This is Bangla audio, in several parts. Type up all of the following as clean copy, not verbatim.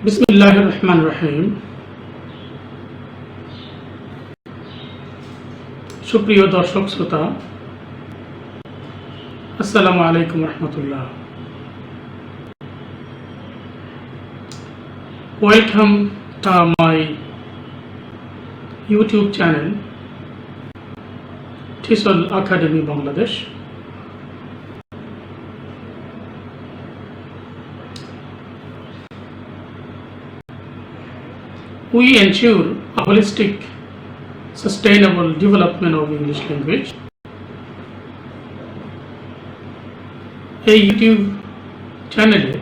বিসমিল্লাহির রহমানির রহিম। সুপ্রিয় দর্শক শ্রোতা, আসসালামু আলাইকুম রহমতুল্লাহ। Welcome to my YouTube channel TESOL Academy Bangladesh. We ensure a holistic, sustainable development of English language. এই ইউটিউব চ্যানেলে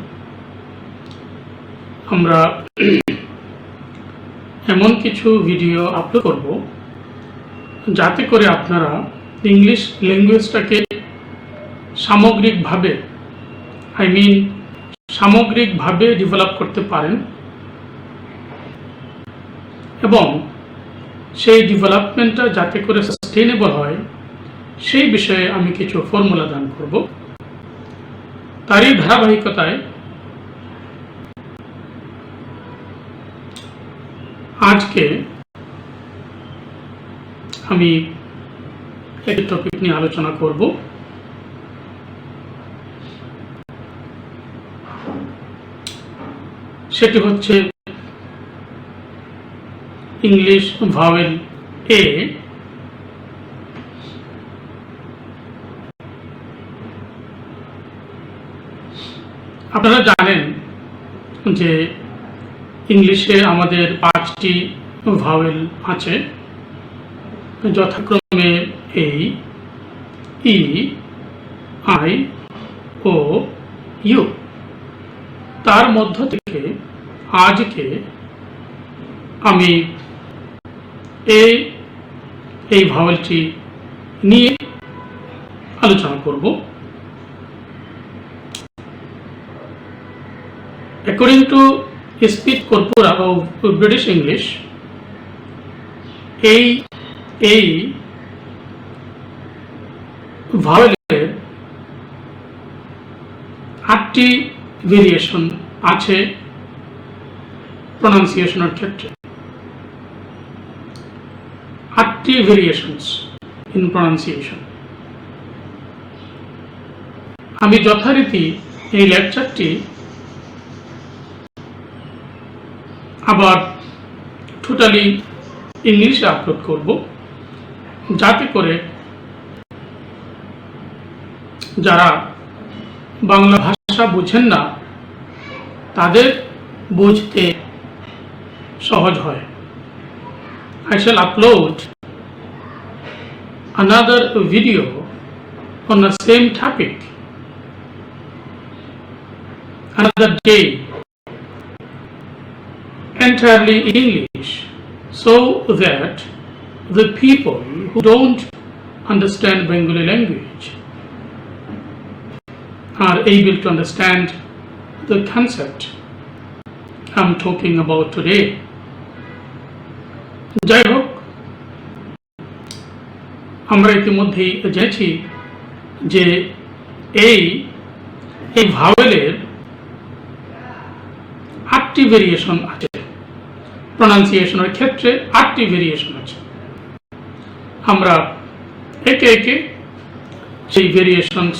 আমরা এমন কিছু ভিডিও আপলোড করব যাতে করে আপনারা ইংলিশ ল্যাঙ্গুয়েজটাকে সামগ্রিকভাবে ডেভেলপ করতে পারেন এবং সেই ডেভেলপমেন্টটা যাতে করে সাস্টেইনেবল হয় সেই বিষয়ে আমি কিছু ফর্মুলা দান করব। তারই ধারাবাহিকতায় আজকে আমি একটি টপিক নিয়ে আলোচনা করব। সেটি হচ্ছে ইংলিশ ভাওয়েল এ আপনারা জানেন যে ইংলিশে আমাদের 5টি ভাওয়েল আছে, যথাক্রমে এই, ই, আই, ও, ইউ। তার মধ্য থেকে আজকে আমি এই ভাওয়েলটি নিয়ে আলোচনা করব। According to Speech Corpora of British English, এই ভাওয়েলের 8টি ভেরিয়েশন আছে প্রনাউন্সিয়েশনের ক্ষেত্রে। 8টি ভেরিয়েশনস ইন প্রনাউন্সিয়েশন। আমি যথারীতি এই লেকচারটি আবার টোটালি ইংলিশে আপলোড করব, যাতে করে যারা বাংলা ভাষা বুঝেন না তাদের বুঝতে সহজ হয়। I shall upload another video on the same topic another day, entirely in English, so that the people who don't understand Bengali language are able to understand the concept I'm talking about today. যাই হোক, আমরা ইতিমধ্যেই জেনেছি যে এই ভাওয়েলের 8টি ভেরিয়েশন আছে। প্রনাউন্সিয়েশনের ক্ষেত্রে 8টি ভেরিয়েশন আছে। আমরা একে একে সেই ভেরিয়েশনস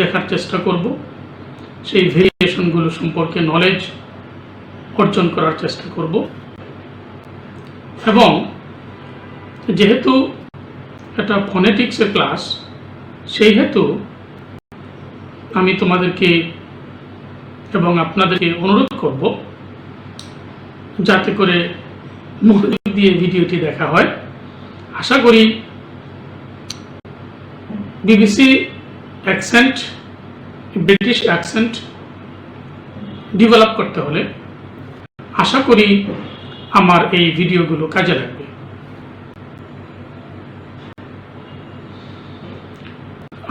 দেখার চেষ্টা করব, সেই ভেরিয়েশনগুলো সম্পর্কে নলেজ অর্জন করার চেষ্টা করব। এবং যেহেতু এটা ফনেটিক্সের ক্লাস, সেই হেতু আমি তোমাদেরকে এবং আপনাদেরকে অনুরোধ করব যাতে করে মনোযোগ দিয়ে ভিডিওটি দেখা হয়। আশা করি BBC accent, British accent develop করতে হলে আশা করি আমার এই ভিডিওগুলো কাজে লাগবে।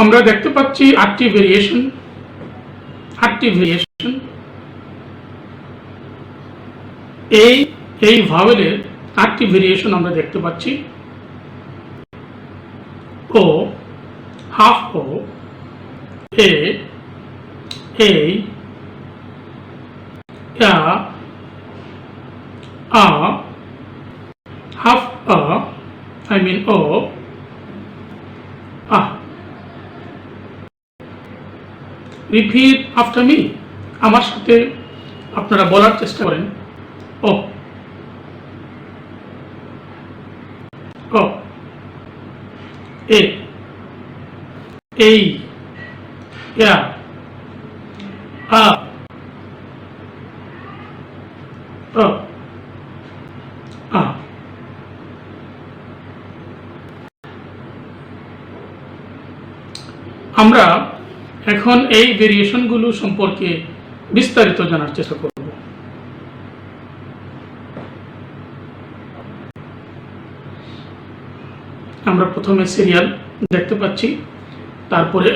আমরা দেখতে পাচ্ছি 8টি ভেরিয়েশন। এই ভাওয়েলের 8টি ভেরিয়েশন আমরা দেখতে পাচ্ছি। ও, হাফ ও, এ, half a, I mean o, repeat after me. আমার সাথে আপনারা বলার চেষ্টা করেন ও ও এ এই ইয়া আ ও আ আমরা এখন এই ভেরিয়েশনগুলো সম্পর্কে বিস্তারিত জানার চেষ্টা করব। আমরা প্রথমে সিরিয়াল দেখতে পাচ্ছি, তারপরে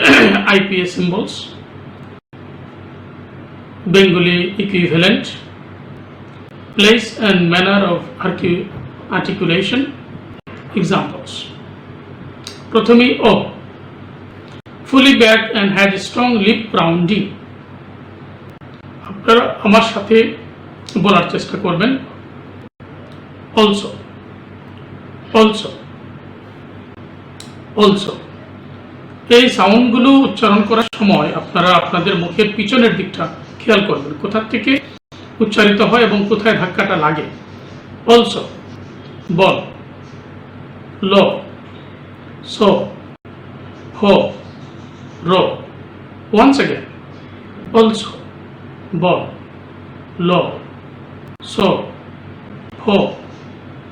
IPS symbols, Bengali equivalent, place and manner of articulation, examples. প্রথমেই ও, fully backed and had a strong lip rounding. আপনারা আমার সাথে বলার চেষ্টা করবেন also, also, also। এই সাউন্ডগুলো উচ্চারণ করার সময় আপনারা আপনাদের মুখের পিছনের দিকটা খেয়াল করবেন, কোথা থেকে উচ্চারিত হয় এবং কোথায় ধাক্কাটা লাগে। also, বল, লো, সো, হো, ro. Once again, also, bo, lo, so, ho,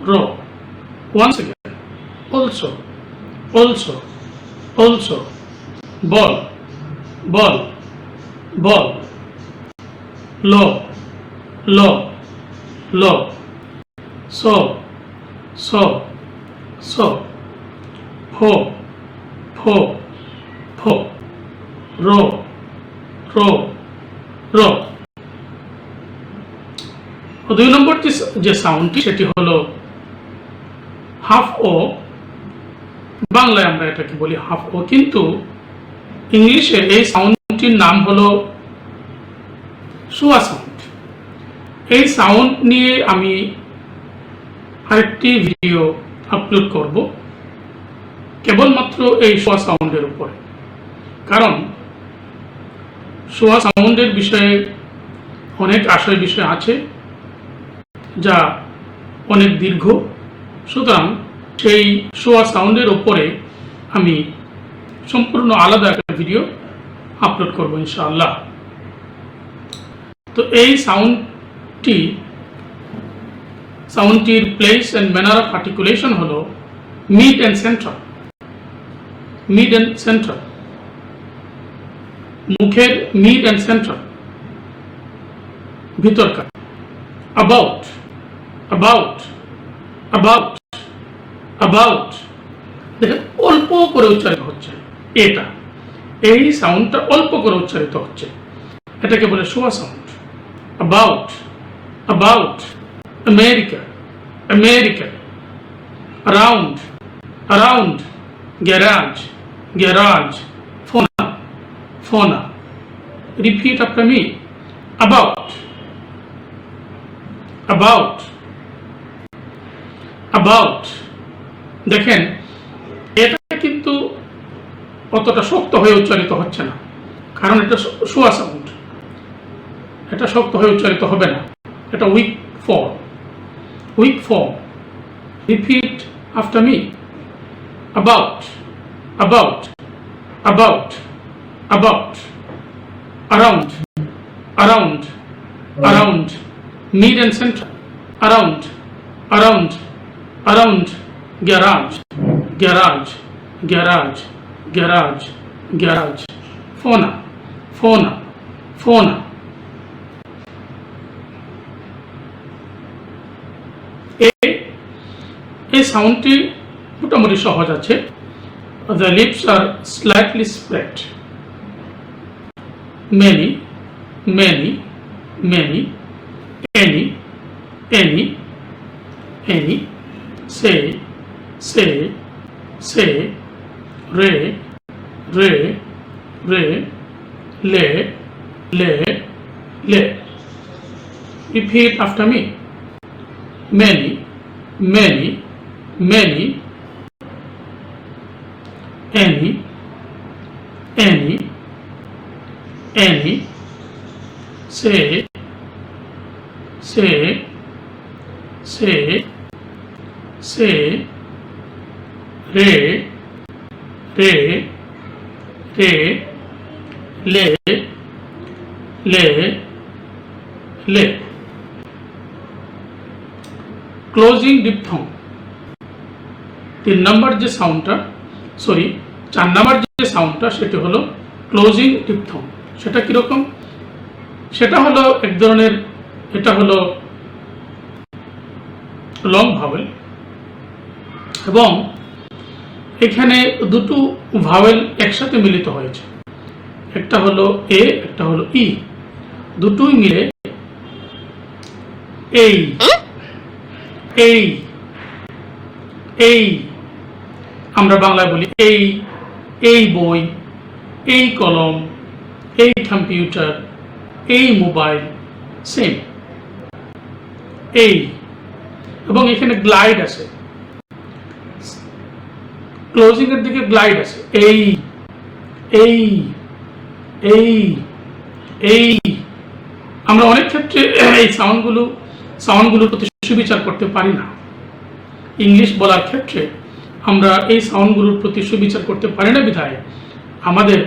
ro. Once again, also, also, also, ball, ball, ball, lo, lo, lo, so, so, so, ho, ho, ho, ro, ro, ro। দুই নম্বর যে সাউন্ডটি সেটি হলো হাফ ও। বাংলায় আমরা এটাকে বলি হাফ ও, কিন্তু ইংলিশে এই সাউন্ডটির নাম হলো শোয়া সাউন্ড। এই সাউন্ড নিয়ে আমি আরেকটি ভিডিও আপলোড করব কেবলমাত্র এই শোয়া সাউন্ডের উপরে, কারণ শোয়া সাউন্ডের বিষয়ে অনেক বিষয় আছে যা অনেক দীর্ঘ, সুতরাং সেই শোয়া সাউন্ডের উপরে আমি সম্পূর্ণ আলাদা একটা ভিডিও আপলোড করব ইনশাআল্লাহ। তো এই সাউন্ডটির place and manner of articulation হলো mid and central, mid and central, মুখের মিড অ্যান্ড সেন্ট্রাল, ভিতরকার। About, about, about, about. দেখেন অল্প করে উচ্চারিত হচ্ছে, এটা এই সাউন্ডটা অল্প করে উচ্চারিত হচ্ছে, এটাকে বলে schwa sound. About, about, America, America, around, around, garage, garage, ফোনা, ফোনা। Repeat after me, about, about, about. দেখেন এটা কিন্তু অতটা শক্ত হয়ে উচ্চারিত হচ্ছে না, কারণ এটা শোয়া সাউন্ড, এটা শক্ত হয়ে উচ্চারিত হবে না, এটা weak form, weak form. Repeat after me, about, about, about, about, around, around, around, mid and central, around, around, around, garage, garage, garage, garage, garage, fauna, fauna, fauna। এই সাউন্ডটি মোটামুটি সহজ আছে। The lips are slightly spread. Many, many, many, any, any, any, say, say, say, re, re, re, le, le, le। Repeat after me. Many, many, many, any, any, any, say, say, say, say, re, re, re, le, le, le. Closing diphthong 3 নম্বর যে সাউন্ডটা সরি 4 নম্বর যে সাউন্ডটা সেটা হলো ক্লোজিং ডিপথং। সেটা কিরকম? সেটা হলো এক ধরনের, এটা হলো লং ভাওয়েল এবং এখানে দুটো ভাওয়েল একসাথে মিলিত হয়েছে। একটা হলো এ, একটা হলো ই, দুটোই মিলে এই এই এই আমরা বাংলায় বলি এই, এই বই, এই কলম, এই কম্পিউটার, এই মোবাইল, সেম এই। এবং এখানে গ্লাইড আছে, ক্লোজিং এর দিকে গ্লাইড আছে, এই এই এই এই। আমরা অনেক ক্ষেত্রে এই সাউন্ডগুলোর প্রতি সুবিচার করতে পারি না। ইংলিশ বলার ক্ষেত্রে আমরা এই সাউন্ডগুলোর প্রতি সুবিচার করতে পারি না বিধায় আমাদের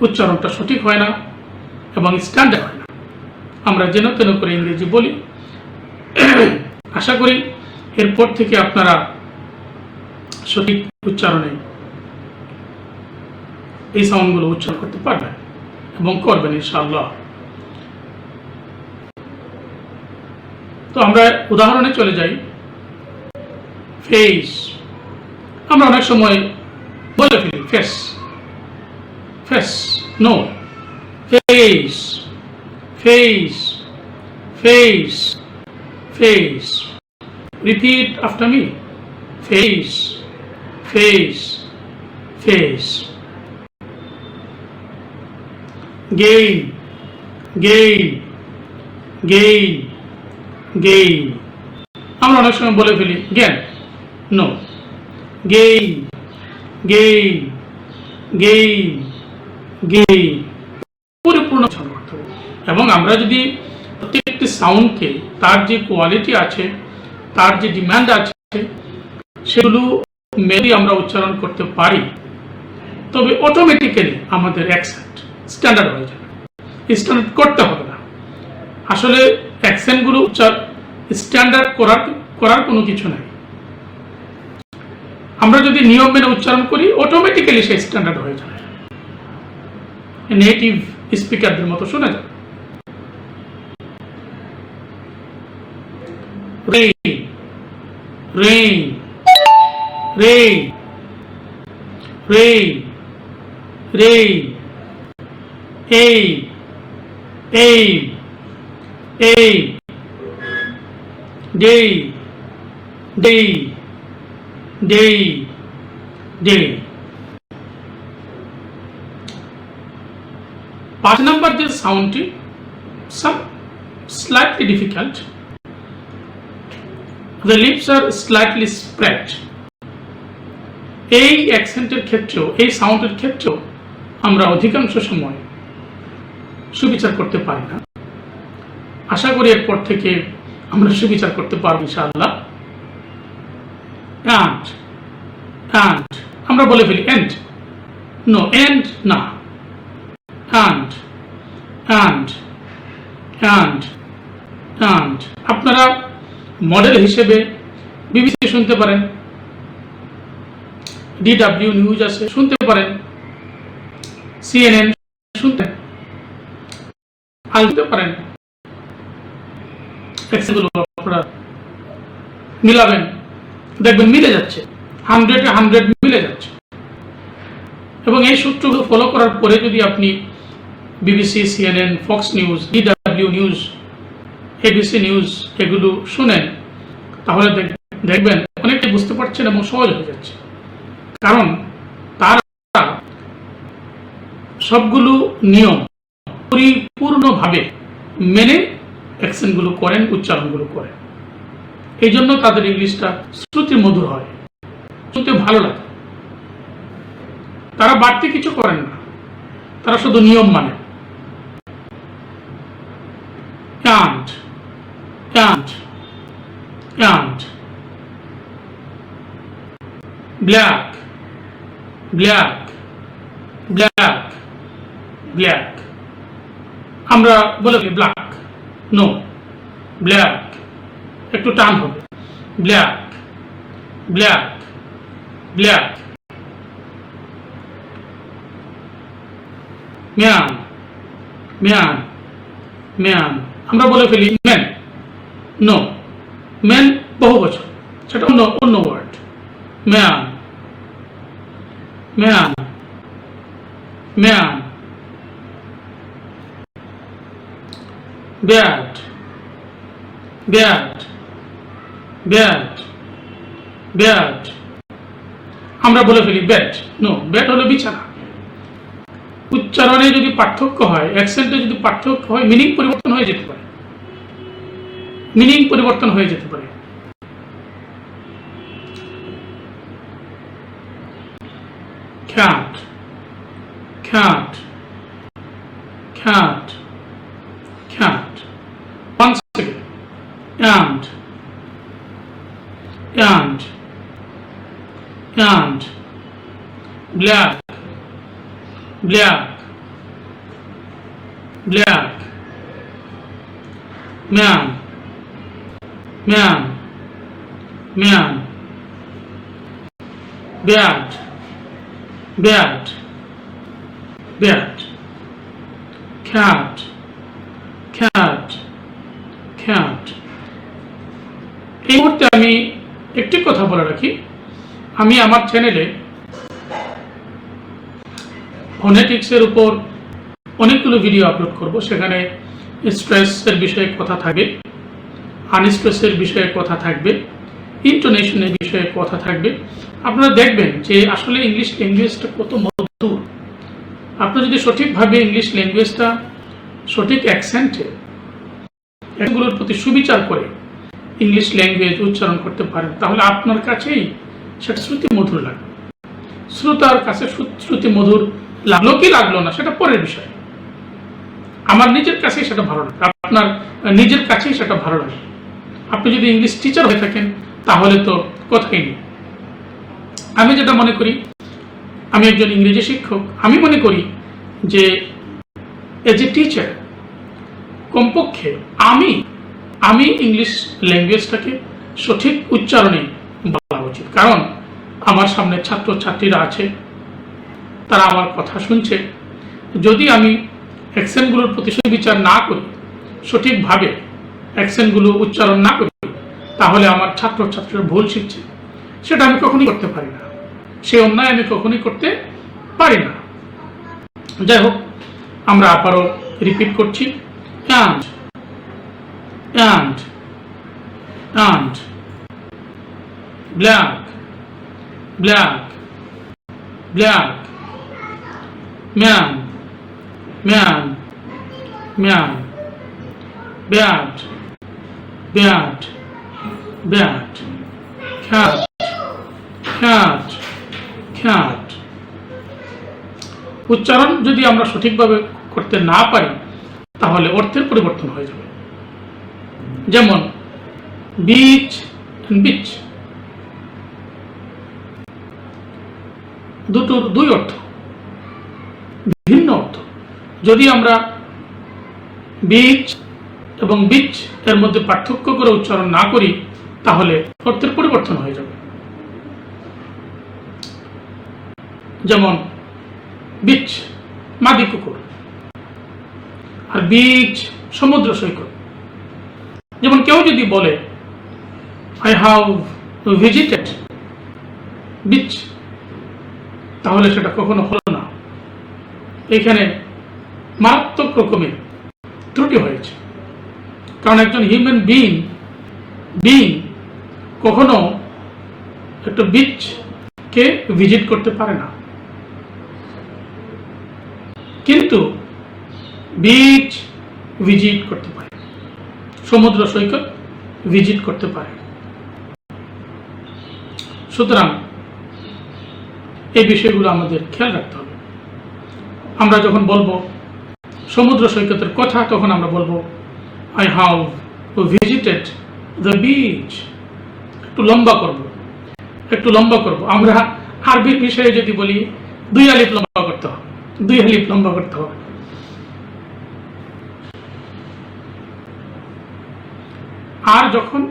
উচ্চারণটা সঠিক হয় না এবং স্ট্যান্ডার্ড হয় না। আমরা যেন তেন করে ইংরেজি বলি। আশা করি এরপর থেকে আপনারা সঠিক উচ্চারণে এই সাউন্ডগুলো উচ্চারণ করতে পারবেন এবং করবেন ইনশাআল্লাহ। তো আমরা উদাহরণে চলে যাই। ফেস, আমরা অনেক সময় বলে ফেলি face, face, no, face, face, face, face. Repeat after me. Face, face, face. Gain, gain, gain, gain. আমরা অনেক সময় বলে ফেলি জ্ঞান, no, gain, gain, gain, gain. পরিপূর্ণ উচ্চারণ করতে হবে। এবং আমরা যদি প্রত্যেকটি সাউন্ডকে তার যে কোয়ালিটি আছে, তার যে ডিমান্ড আছে, সেগুলো মেনে আমরা উচ্চারণ করতে পারি, তবে অটোমেটিক্যালি আমাদের অ্যাকসেন্ট স্ট্যান্ডার্ড হয়ে যাবে। স্ট্যান্ডার্ড করতে হবে না। আসলে অ্যাকসেন্টগুলো স্ট্যান্ডার্ড করার কোনো কিছু নাই। আমরা যদি নিয়ম মেনে উচ্চারণ করি অটোমেটিক্যালি সেই স্ট্যান্ডার্ড হয়ে যাবে, নেটিভ স্পিকারদের মতো শোনা যাবে। Rain, rain, rain, rain, rain, এই, এই, এই, day, day, day, day। 5 নম্বর যে সাউন্ডটি slightly difficult, the lips are slightly spread। এই অ্যাকসেন্টের ক্ষেত্রেও, এই সাউন্ডের ক্ষেত্রেও আমরা অধিকাংশ সময় সুবিচার করতে পারি না। আশা করি এরপর থেকে আমরা সুবিচার করতে পারবো ইনশাআল্লাহ। অ্যান্ড, অ্যান্ড আমরা বলে ফেলি এন্ড, নো এন্ড না, অ্যান্ড, অ্যান্ড, অ্যান্ড, অ্যান্ড। আপনারা মডেল হিসেবে বিবিসি শুনতে পারেন, ডিডব্লিউ নিউজ আছে শুনতে পারেন, সিএনএন শুনতে শুনতে পারেন। আপনারা মিলাবেন, দেখবেন মিলে যাচ্ছে, 100-এ 100 মিলে যাচ্ছে। এবং এই সূত্রগুলো ফলো করার পরে যদি আপনি BBC, CNN, Fox news, DW news, ABC news এগুলো শুনেন, তাহলে দেখবেন অনেকটাই বুঝতে পারছেন এবং সহজ হয়ে যাচ্ছে। কারণ তারা সবগুলো নিয়ম পরিপূর্ণভাবে মেনে অ্যাকসেন্টগুলো করেন, উচ্চারণগুলো করেন। এই জন্য তাদের ইংলিশটা শ্রুতি মধুর হয়, শুনতে ভালো লাগে। তারা বাড়তি কিছু করেন না, তারা শুধু নিয়ম মানে। and and and black black black black আমরা বলে ব্ল্যাক, নো, ব্ল্যাক একটু টান হবে, black black black. Man man man আমরা বলে ফেলি ম্যান, নো, ম্যান বহু বছর, সেটা অন্য অন্য word. Man man man bat bat bat bat আমরা বলে ফেলি ব্যাট, নো, ব্যাট হলো বিছানা। উচ্চারণে যদি পার্থক্য হয়, অ্যাকসেন্টে যদি পার্থক্য হয়, মিনিং পরিবর্তন হয়ে যেতে পারে, মিনিং পরিবর্তন হয়ে যেতে পারে। cat cat cat cat once again and black black black man man man bad bad bad cat cat cat। এই মুহূর্তে আমি একটি কথা বলে রাখি, আমি আমার চ্যানেলে ফোনেটিক্সের উপর অনেকগুলো ভিডিও আপলোড করব। সেখানে স্ট্রেসের বিষয়ে কথা থাকবে, আনস্ট্রেসের বিষয়ে কথা থাকবে, ইন্টোনেশনের বিষয়ে কথা থাকবে। আপনারা দেখবেন যে আসলে ইংলিশ ল্যাঙ্গুয়েজটা কত মধুর। আপনি যদি সঠিকভাবে ইংলিশ ল্যাঙ্গুয়েজটা সঠিক অ্যাকসেন্টে, এগুলোর প্রতি সুবিচার করে ইংলিশ ল্যাঙ্গুয়েজ উচ্চারণ করতে পারেন, তাহলে আপনার কাছেই সেটা শ্রুতি মধুর লাগবে। শ্রোতার কাছে শ্রুতি মধুর লাগলো কি লাগলো না সেটা পরের বিষয়। আমার নিজের কাছেই সেটা ভালো লাগে, আপনার নিজের কাছেই সেটা ভালো লাগে। আপনি যদি ইংলিশ টিচার হয়ে থাকেন তাহলে তো কথাই নেই। আমি যেটা মনে করি, আমি একজন ইংরেজি শিক্ষক, আমি মনে করি যে এজ এ টিচার কমপক্ষে আমি ইংলিশ ল্যাঙ্গুয়েজটাকে সঠিক উচ্চারণে বলা উচিত। কারণ আমার সামনে ছাত্র ছাত্রীরা আছে, তারা আমার কথা শুনছে। যদি আমি অ্যাকসেন্টগুলোর প্রতি সুবিচার না করি, সঠিকভাবে অ্যাকসেন্টগুলো উচ্চারণ না করি, তাহলে আমার ছাত্র ছাত্রীরা ভুল শিখছে, সেটা আমি কখনোই করতে পারি না, সেই অন্যায় আমি কখনোই করতে পারি না। যাই হোক, আমরা আবারও রিপিট করছি, and black black black man man man bad bad bad cat cat cat। উচ্চারণ যদি আমরা সঠিকভাবে করতে না পারি তাহলে অর্থের পরিবর্তন হয়ে যাবে। যেমন বিচ বিচ, দুটোর দুই অর্থ, ভিন্ন অর্থ। যদি আমরা বিচ এবং বিচ এর মধ্যে পার্থক্য করে উচ্চারণ না করি তাহলে অর্থের পরিবর্তন হয়ে যাবে। যেমন বিচ মাদি কুকুর, আর বিচ সমুদ্র সৈকত। যেমন কেউ যদি বলে আই হ্যাভ ভিজিটেড বিচ, তাহলে সেটা কখনো হলো না। এখানে মারাত্মক রকমের ত্রুটি হয়েছে। কারণ একজন হিউম্যান বিইং কখনো একটা বিচকে ভিজিট করতে পারে না, কিন্তু বিচ ভিজিট করতে পারে। সমুদ্র সৈকত ভিজিট করতে পারে। সুতরাং এই বিষয়গুলো আমাদের খেয়াল রাখতে হবে। আমরা যখন বলবো সমুদ্র সৈকতের কথা, তখন আমরা বলবো I have visited the beach. একটু লম্বা করব। আমরা আরবির বিষয়ে যদি বলি 2 আলিফ লম্বা করতে হবে, 2 আলিফ লম্বা করতে হবে। আর যখন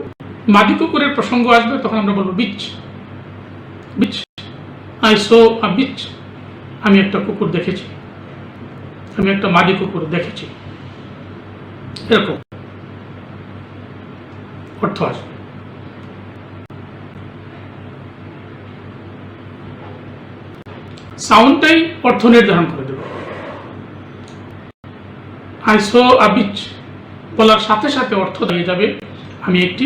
মাদি কুকুরের প্রসঙ্গ আসবে তখন আমরা বলবো beach. I so a beach. আমি একটা কুকুর দেখেছি, আমি একটা মাদি কুকুর দেখেছি, এরকম অর্থ আসবে। সাউন্ডটাই অর্থ নির্ধারণ করে দেবে। আই সো আ বিচ বলার সাথে সাথে অর্থ দিয়ে যাবে আমি একটি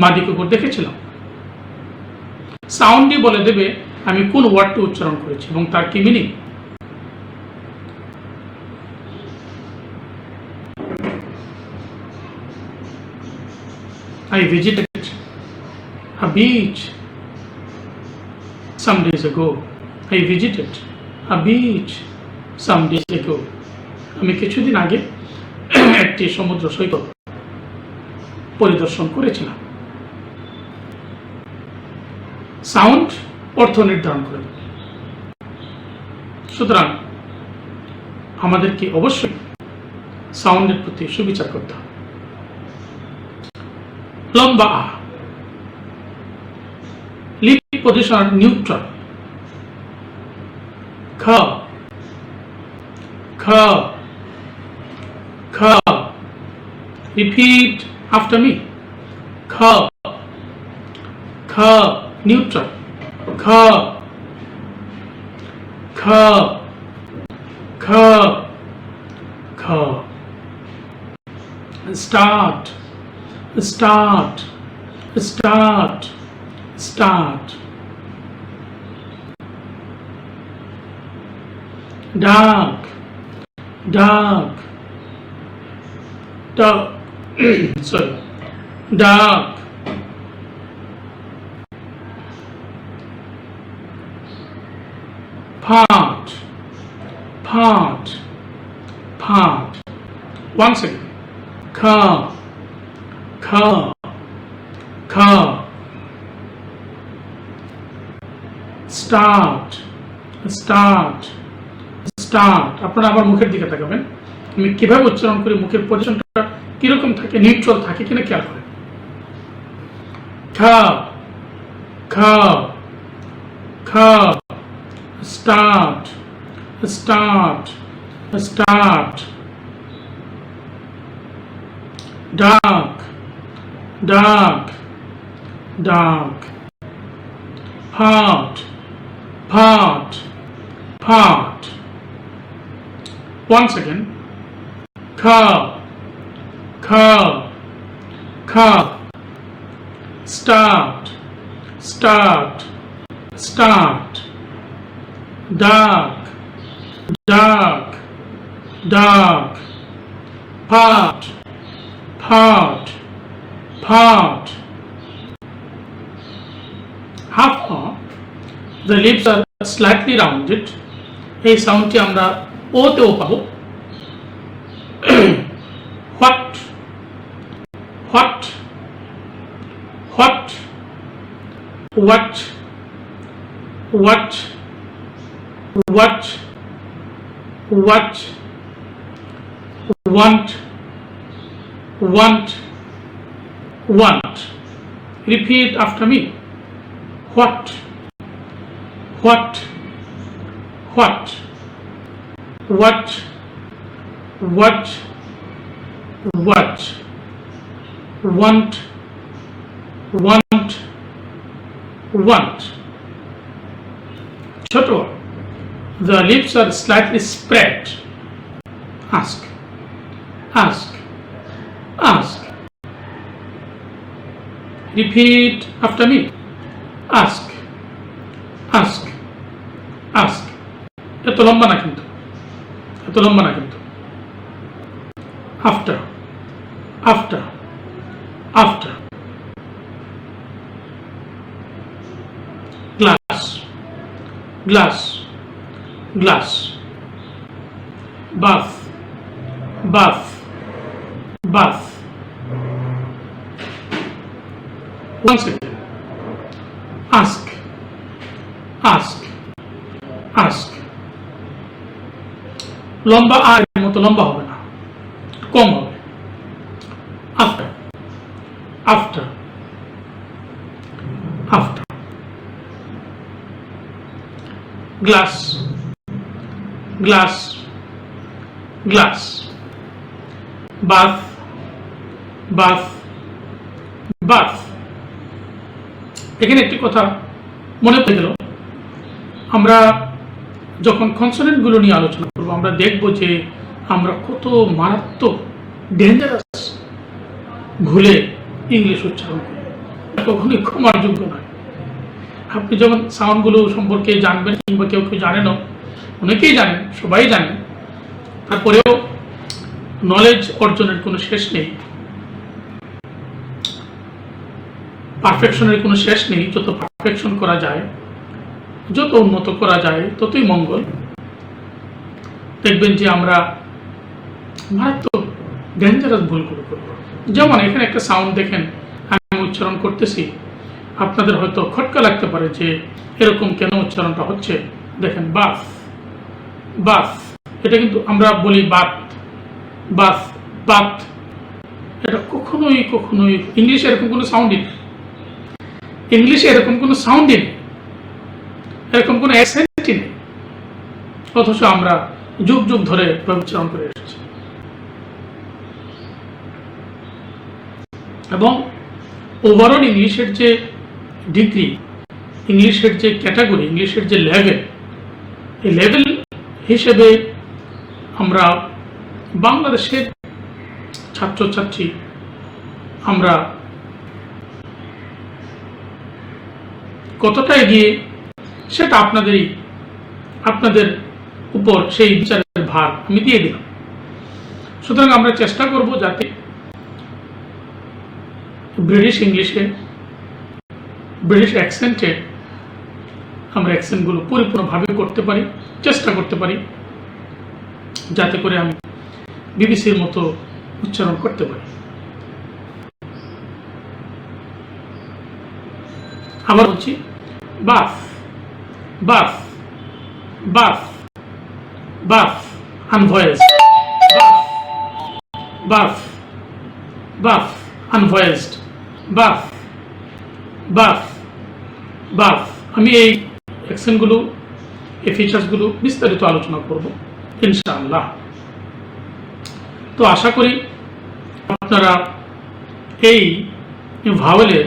মাদি কুকুর দেখেছিলাম। সাউন্ডই বলে দেবে আমি কোন ওয়ার্ডটি উচ্চারণ করেছি এবং তার কি meaning. I visited a beach some days ago. I visited a beach some days ago. আমি কিছুদিন আগে একটি সমুদ্র সৈকত পরিদর্শন করেছিলাম। সাউন্ড অর্থ নির্ধারণ করে। সুতরাং আমাদেরকে অবশ্যই সাউন্ডের প্রতি সুবিচার করতে হবে। লম্বা আ, লিপ পজিশন নিউট্রাল। খ খ খ রিপিট আফটার মি। খ খ নিউট্রাল। খ খ খ খ start start start start dark dark dark sorry dark part part part once again car car car start start start আপনারা আবার মুখের দিকে তাকাবেন, আমি কিভাবে উচ্চারণ করি, মুখের পজিশনটা কিরকম থাকে, নিউট্রাল থাকে কিনা খেয়াল করেন। car car car start start start dark dark dark part part part once again car car car start start start dark dark dark part part part half of the lips are slightly rounded. এই সাউন্ডটি আমরা ও তেও পাবো। what what what what what what what want want want repeat after me what what what what what what want want want ছোট the lips are slightly spread ask ask ask repeat after me ask ask ask এত লম্বা না কিন্তু after after glass, glass, bath, bath, bath. Once again, ask, ask, ask। লম্বা আর মতো লম্বা হবে না, কম হবে। after, after, after। glass, glass, glass। bath, bath, bath। এখানে একটি কথা মনে পড়ে গেল, আমরা যখন কনসোনেন্ট গুলো নিয়ে আলোচনা করব আমরা দেখব যে আমরা কত মারাত্মক ডেঞ্জারাস ভুলে ইংলিশ উচ্চারণ করি, কখনোই ক্ষমার যোগ্য নয়। আপনি যখন সাউন্ডগুলো সম্পর্কে জানবেন, কিংবা কেউ কেউ জানেনও, অনেকেই জানেন, সবাই জানেন, তারপরেও নলেজ অর্জনের কোনো শেষ নেই, পারফেকশনের কোনো শেষ নেই। যত পারফেকশন করা যায়, যত উন্নত করা যায়, ততই মঙ্গল। দেখবেন যে আমরা মারাত্মক ডেঞ্জারাস ভুলগুলো করব। যেমন এখানে একটা সাউন্ড দেখেন, আমি উচ্চারণ করতেছি, আপনাদের হয়তো খটকা লাগতে পারে যে এরকম কেন উচ্চারণটা হচ্ছে। দেখেন বাথ, বাথ, এটা কিন্তু আমরা বলি বাথ, বাথ, বাথ। এটা কখনোই কখনোই ইংলিশে এরকম কোনো সাউন্ডই নেই, ইংলিশে এরকম কোনো সাউন্ডই নেই, এরকম কোনো অ্যাকসেন্টই নেই, অথচ আমরা যুগ যুগ ধরে উচ্চারণ করে এসেছি। এবং ওভারঅল ইংলিশের যে ডিগ্রি, ইংলিশের যে ক্যাটাগরি, ইংলিশের যে লেভেল, এই লেভেল হিসেবে আমরা বাংলাদেশের ছাত্রছাত্রী আমরা কতটা এগিয়ে সেটা আপনাদের উপর সেই বিচারের ভার আমি দিয়ে দিলাম। সুতরাং আমরা চেষ্টা করব যাতে ব্রিটিশ ইংলিশে, ব্রিটিশ অ্যাকসেন্টে আমরা অ্যাকসেন্টগুলো পরিপূর্ণভাবে করতে পারি, চেষ্টা করতে পারি, যাতে করে আমি বিবিসির মতো উচ্চারণ করতে পারি। আবার বলছি, bath, bath, bath, bath, unvoiced, bath, bath, unvoiced, bath, bath, bath. আমি এই অ্যাকসেন্টগুলো, এই ফিচার্সগুলো বিস্তারিত আলোচনা করব ইনশাআল্লাহ। তো আশা করি আপনারা এই ভাওয়েলের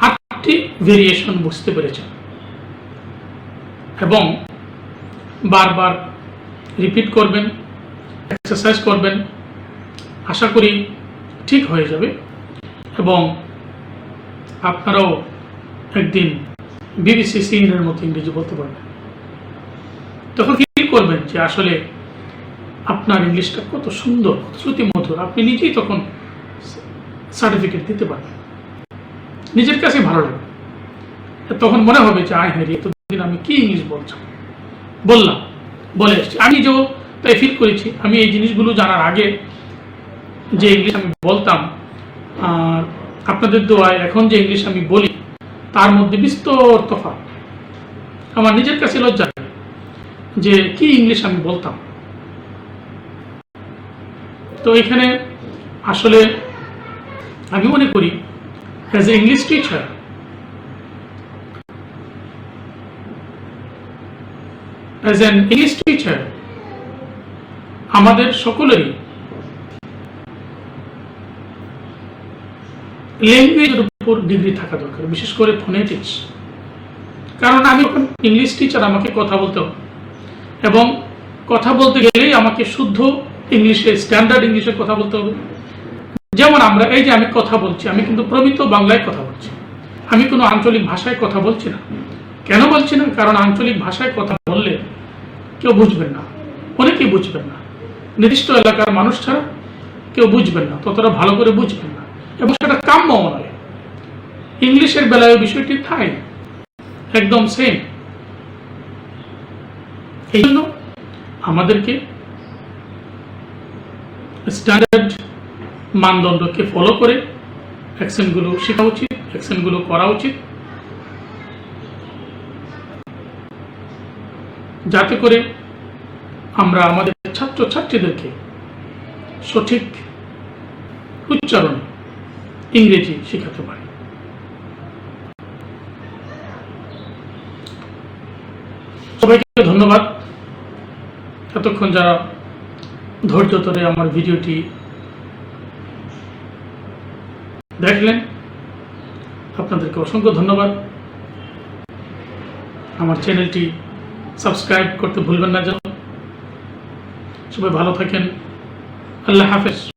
8টি ভেরিয়েশন বুঝতে পেরেছেন এবং বারবার রিপিট করবেন, এক্সারসাইজ করবেন। আশা করি ঠিক হয়ে যাবে এবং আপনারাও একদিন বিবিসি সিনিয়রের মতো ইংরেজি বলতে পারবেন। তখন ফিল করবেন যে আসলে আপনার ইংলিশটা কত সুন্দর, শ্রুতিমধুর। আপনি নিজেই তখন সার্টিফিকেট দিতে পারবেন, নিজের কাছে ভালো লাগবে। তখন মনে হবে যে আয় হ্যাঁ, এতদিন আমি কি ইংলিশ বলে এসেছি। আমি যে তাই ফিল করেছি, আমি এই জিনিসগুলো জানার আগে যে ইংলিশ আমি বলতাম আর আপনাদের দোয়ায় এখন যে ইংলিশ আমি বলি, তার মধ্যে বিস্তর তফাৎ। আমার নিজের কাছে লজ্জা যে কি ইংলিশ আমি বলতাম। তো এখানে আসলে আমি মনে করি as a English teacher, as an English teacher আমাদের সকলেরই ল্যাঙ্গুয়েজের উপর ডিগ্রি থাকা দরকার, বিশেষ করে ফোনেটিক্স। কারণ আমি যখন ইংলিশ টিচার, আমাকে কথা বলতে হবে এবং কথা বলতে গেলেই আমাকে শুদ্ধ ইংলিশে, স্ট্যান্ডার্ড ইংলিশে কথা বলতে হবে। যেমন আমরা এই যে আমি কথা বলছি, আমি কিন্তু প্রমিত বাংলায় কথা বলছি, আমি কোনো আঞ্চলিক ভাষায় কথা বলছি না। কেন বলছি না? কারণ আঞ্চলিক ভাষায় কথা বললে কেউ বুঝবেন না, অনেকেই বুঝবেন না, নির্দিষ্ট এলাকার মানুষ ছাড়া কেউ বুঝবেন না, ততটা ভালো করে বুঝবেন না, এবং সেটা কাম্যও নয়। ইংলিশের বেলায় বিষয়টি তাই, একদম সেম। এই জন্য আমাদেরকে স্ট্যান্ডার্ড মানদণ্ডকে ফলো করে অ্যাকশনগুলো শেখা উচিত, অ্যাকশনগুলো করা উচিত, যাতে করে আমরা আমাদের ছাত্রছাত্রীদেরকে সঠিক উচ্চারণে ইংরেজি শেখাতে পারি। সবাইকে ধন্যবাদ। এতক্ষণ যারা ধৈর্য ধরে আমার ভিডিওটি দেখলেন, আপনাদেরকে অসংখ্য ধন্যবাদ। আমার চ্যানেলটি সাবস্ক্রাইব করতে ভুলবেন না যেন। সবাই ভালো থাকেন। আল্লাহ হাফেজ।